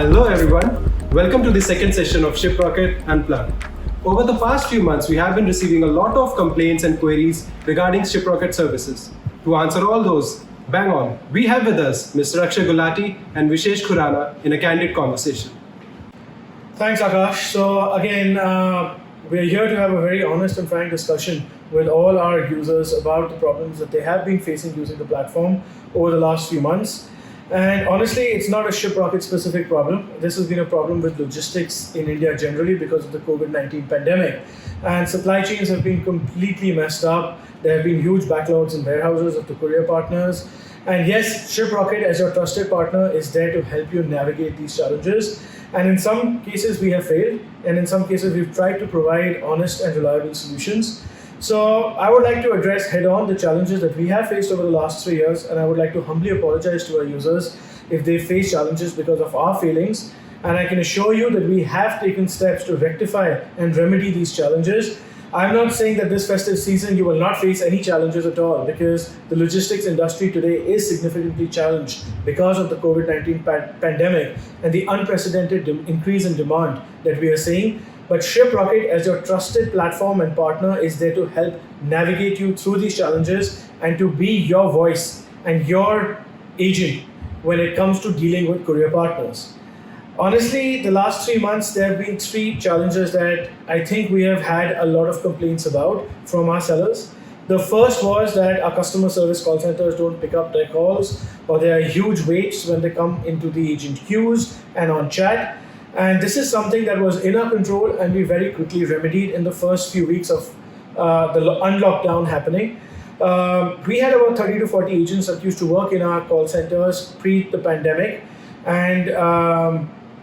Hello everyone, welcome to the second session of ShipRocket Unplugged. Over the past few months, we have been receiving a lot of complaints and queries regarding ShipRocket services. To answer all those, bang on, we have with us Mr. Akshay Gulati and Vishesh Khurana in a candid conversation. Thanks, Akash. So again, we're here to have a very honest and frank discussion with all our users about the problems that they have been facing using the platform over the last few months. And honestly, it's not a ShipRocket specific problem. This has been a problem with logistics in India generally because of the COVID-19 pandemic. And supply chains have been completely messed up. There have been huge backlogs in warehouses of the courier partners. And yes, ShipRocket as your trusted partner is there to help you navigate these challenges. And in some cases we have failed, and in some cases we've tried to provide honest and reliable solutions. So I would like to address head-on the challenges that we have faced over the last 3 years, and I would like to humbly apologize to our users if they face challenges because of our failings. And I can assure you that we have taken steps to rectify and remedy these challenges. I'm not saying that this festive season you will not face any challenges at all, because the logistics industry today is significantly challenged because of the COVID-19 pandemic and the unprecedented increase in demand that we are seeing. But ShipRocket as your trusted platform and partner is there to help navigate you through these challenges and to be your voice and your agent when it comes to dealing with courier partners. Honestly, the last 3 months, there have been 3 challenges that I think we have had a lot of complaints about from our sellers. The first was that our customer service call centers don't pick up their calls, or there are huge waits when they come into the agent queues and on chat. And this is something that was in our control, and we very quickly remedied in the first few weeks of the unlockdown happening. We had about 30 to 40 agents that used to work in our call centers pre the pandemic. And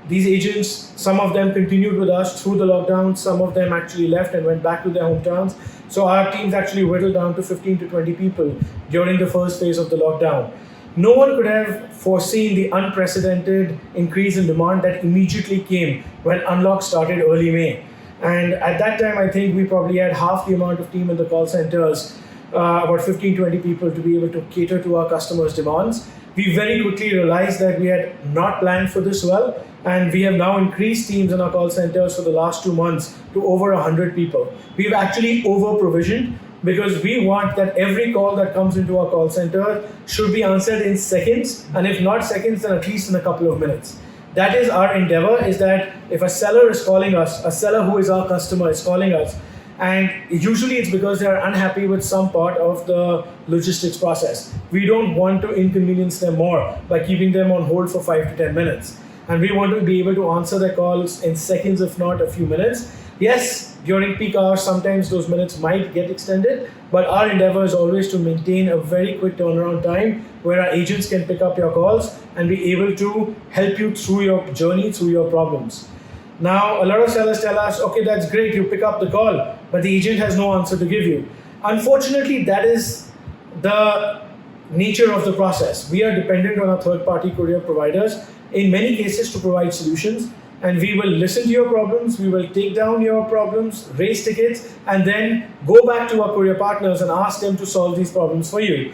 these agents, some of them continued with us through the lockdown, some of them actually left and went back to their hometowns. So our teams actually whittled down to 15 to 20 people during the first phase of the lockdown. No one could have foreseen the unprecedented increase in demand that immediately came when unlock started early May. And at that time, I think we probably had half the amount of team in the call centers, about 15, 20 people, to be able to cater to our customers' demands. We very quickly realized that we had not planned for this well, and we have now increased teams in our call centers for the last 2 months to over 100 people. We've actually over-provisioned, because we want that every call that comes into our call center should be answered in seconds, and if not seconds, then at least in a couple of minutes. That is our endeavor, is that if a seller is calling us, a seller who is our customer is calling us, and usually it's because they are unhappy with some part of the logistics process. We don't want to inconvenience them more by keeping them on hold for 5 to 10 minutes. And we want to be able to answer their calls in seconds, if not a few minutes. Yes, during peak hours, sometimes those minutes might get extended, but our endeavor is always to maintain a very quick turnaround time where our agents can pick up your calls and be able to help you through your journey, through your problems. Now, a lot of sellers tell us, okay, that's great, you pick up the call, but the agent has no answer to give you. Unfortunately, that is the nature of the process. We are dependent on our third-party courier providers in many cases to provide solutions. And we will listen to your problems, we will take down your problems, raise tickets, and then go back to our courier partners and ask them to solve these problems for you.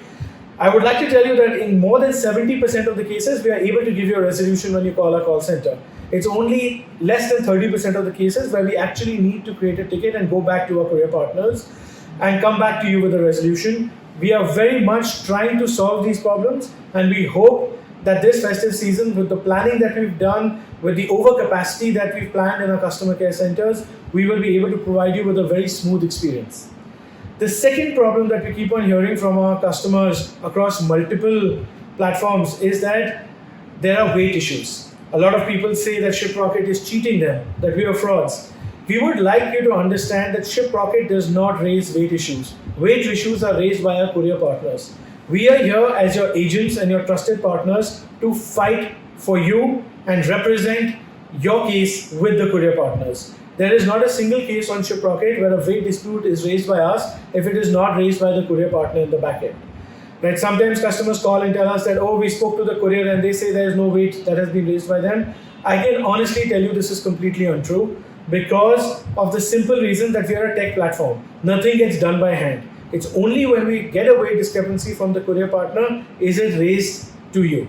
I would like to tell you that in more than 70% of the cases, we are able to give you a resolution when you call our call center. It's only less than 30% of the cases where we actually need to create a ticket and go back to our courier partners and come back to you with a resolution. We are very much trying to solve these problems, and we hope that this festive season, with the planning that we've done, with the overcapacity that we've planned in our customer care centers, we will be able to provide you with a very smooth experience. The second problem that we keep on hearing from our customers across multiple platforms is that there are wait issues. A lot of people say that ShipRocket is cheating them, that we are frauds. We would like you to understand that ShipRocket does not raise wait issues. Wait issues are raised by our courier partners. We are here as your agents and your trusted partners to fight for you and represent your case with the courier partners. There is not a single case on ShipRocket where a wait dispute is raised by us if it is not raised by the courier partner in the backend. Right? Sometimes customers call and tell us that, oh, we spoke to the courier and they say there is no wait that has been raised by them. I can honestly tell you this is completely untrue, because of the simple reason that we are a tech platform. Nothing gets done by hand. It's only when we get a weight discrepancy from the courier partner is it raised to you.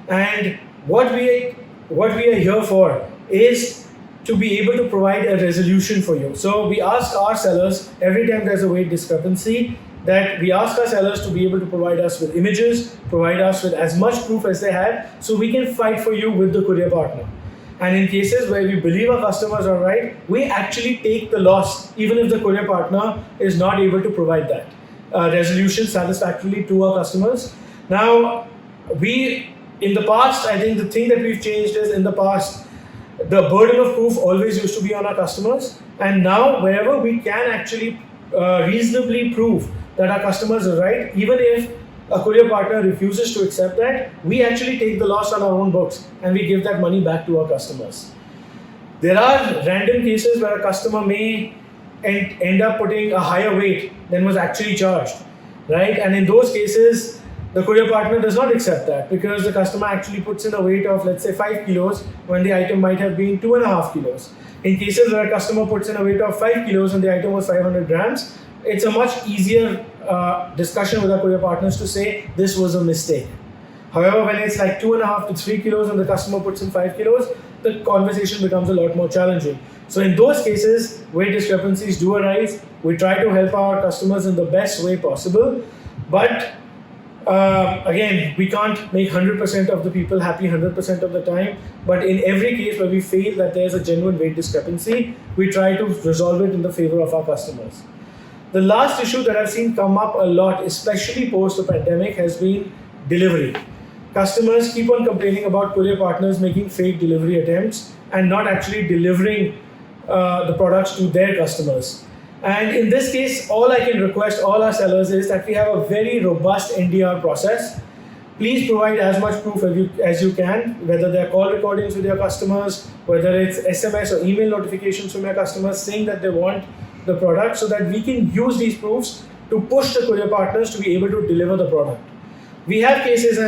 And what we what we are here for is to be able to provide a resolution for you. So we ask our sellers every time there's a weight discrepancy, that we ask our sellers to be able to provide us with images, provide us with as much proof as they have, so we can fight for you with the courier partner. And in cases where we believe our customers are right, we actually take the loss, even if the courier partner is not able to provide that resolution satisfactorily to our customers. Now, in the past, I think the thing that we've changed is, in the past, the burden of proof always used to be on our customers. And now, wherever we can actually reasonably prove that our customers are right, even if a courier partner refuses to accept that, we actually take the loss on our own books and we give that money back to our customers. There are random cases where a customer may end up putting a higher weight than was actually charged, right? And in those cases, the courier partner does not accept that, because the customer actually puts in a weight of, let's say, 5 kilos when the item might have been 2.5 kilos. In cases where a customer puts in a weight of 5 kilos and the item was 500 grams, it's a much easier discussion with our courier partners to say this was a mistake. However, when it's like 2.5 to 3 kilos and the customer puts in 5 kilos, the conversation becomes a lot more challenging. So in those cases, weight discrepancies do arise. We try to help our customers in the best way possible. But again, we can't make 100% of the people happy 100% of the time. But in every case where we feel that there's a genuine weight discrepancy, we try to resolve it in the favor of our customers. The last issue that I've seen come up a lot, especially post the pandemic, has been delivery. Customers keep on complaining about courier partners making fake delivery attempts and not actually delivering the products to their customers. And in this case, all I can request all our sellers is that we have a very robust NDR process. Please provide as much proof as you can, whether they're call recordings with your customers, whether it's SMS or email notifications from your customers saying that they want the product, so that we can use these proofs to push the courier partners to be able to deliver the product. We have cases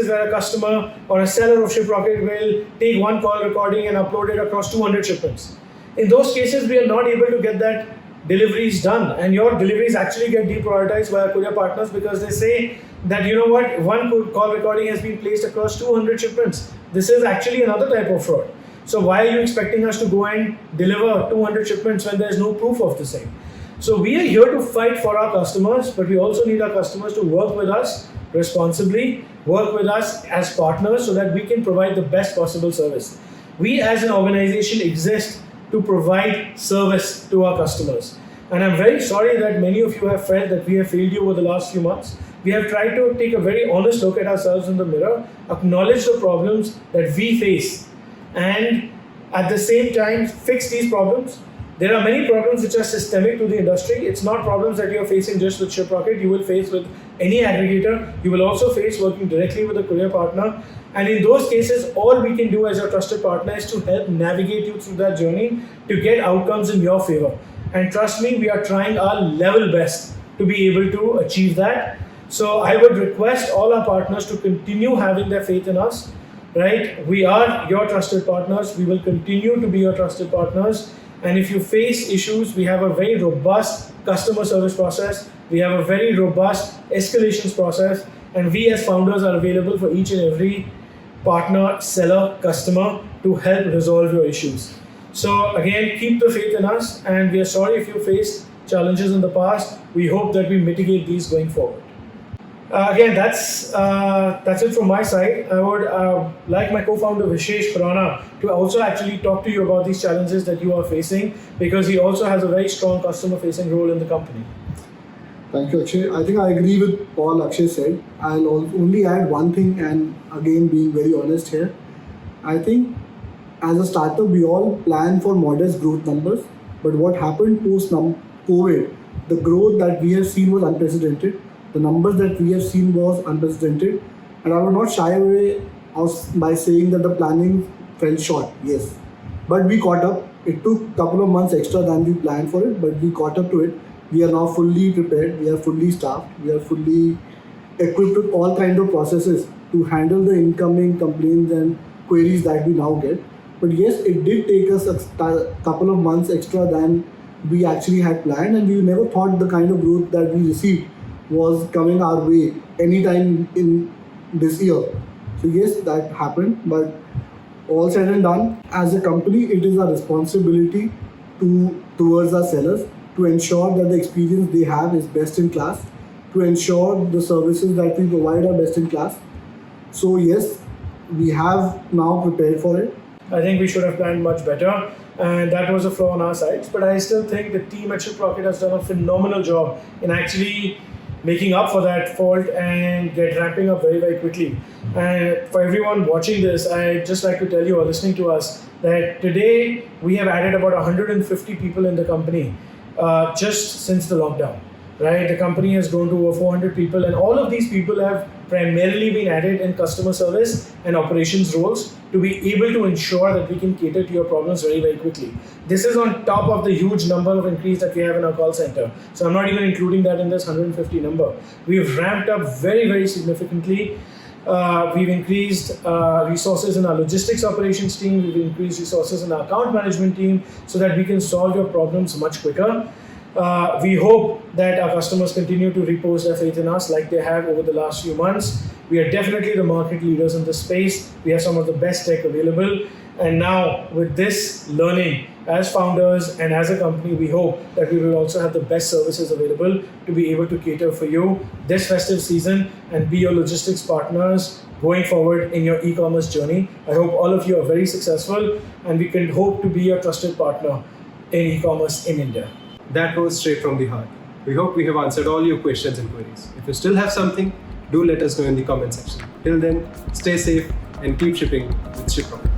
where a customer or a seller of ShipRocket will take one call recording and upload it across 200 shipments. In those cases, we are not able to get that deliveries done, and your deliveries actually get deprioritized by our courier partners, because they say that, you know what, one call recording has been placed across 200 shipments. This is actually another type of fraud. So why are you expecting us to go and deliver 200 shipments when there's no proof of the same? So we are here to fight for our customers, but we also need our customers to work with us responsibly, work with us as partners, so that we can provide the best possible service. We as an organization exist to provide service to our customers. And I'm very sorry that many of you have felt that we have failed you over the last few months. We have tried to take a very honest look at ourselves in the mirror, acknowledge the problems that we face, and at the same time fix these problems. There are many problems which are systemic to the industry. It's not problems that you're facing just with ShipRocket. You will face with any aggregator. You will also face working directly with a courier partner. And in those cases, all we can do as your trusted partner is to help navigate you through that journey to get outcomes in your favor. And trust me, we are trying our level best to be able to achieve that. So I would request all our partners to continue having their faith in us, right? We are your trusted partners. We will continue to be your trusted partners. And if you face issues, we have a very robust customer service process. We have a very robust escalations process. And we as founders are available for each and every partner, seller, customer to help resolve your issues. So again, keep the faith in us. And we are sorry if you faced challenges in the past. We hope that we mitigate these going forward. Again, that's it from my side. I would like my co-founder Vishesh Khurana to also actually talk to you about these challenges that you are facing, because he also has a very strong customer-facing role in the company. Thank you, Akshay. I think I agree with all Akshay said. I'll only add one thing, and again, being very honest here, I think as a startup, we all plan for modest growth numbers, but what happened post-COVID, the growth that we have seen was unprecedented. The numbers that we have seen was unprecedented, and I will not shy away by saying that the planning fell short. Yes, but we caught up. It took a couple of months extra than we planned for it, but we caught up to it. We are now fully prepared. We are fully staffed. We are fully equipped with all kinds of processes to handle the incoming complaints and queries that we now get. But yes, it did take us a couple of months extra than we actually had planned, and we never thought the kind of growth that we received was coming our way anytime in this year. So yes, that happened, but all said and done, as a company, it is our responsibility towards our sellers to ensure that the experience they have is best in class, to ensure the services that we provide are best in class. So yes, we have now prepared for it. I think we should have planned much better, and that was a flaw on our sides. But I still think the team at ShipRocket has done a phenomenal job in actually making up for that fault and ramping up very, very quickly. And for everyone watching this, I'd just like to tell you or listening to us that today we have added about 150 people in the company just since the lockdown. Right, the company has grown to over 400 people, and all of these people have primarily been added in customer service and operations roles to be able to ensure that we can cater to your problems very, very quickly. This is on top of the huge number of increase that we have in our call center. So I'm not even including that in this 150 number. We've ramped up very, very significantly. We've increased resources in our logistics operations team. We've increased resources in our account management team so that we can solve your problems much quicker. We hope that our customers continue to repose their faith in us like they have over the last few months. We are definitely the market leaders in this space. We have some of the best tech available. And now with this learning, as founders and as a company, we hope that we will also have the best services available to be able to cater for you this festive season and be your logistics partners going forward in your e-commerce journey. I hope all of you are very successful, and we can hope to be your trusted partner in e-commerce in India. That was straight from the heart. We hope we have answered all your questions and queries. If you still have something, do let us know in the comment section. Till then, stay safe and keep shipping with ShipRocket.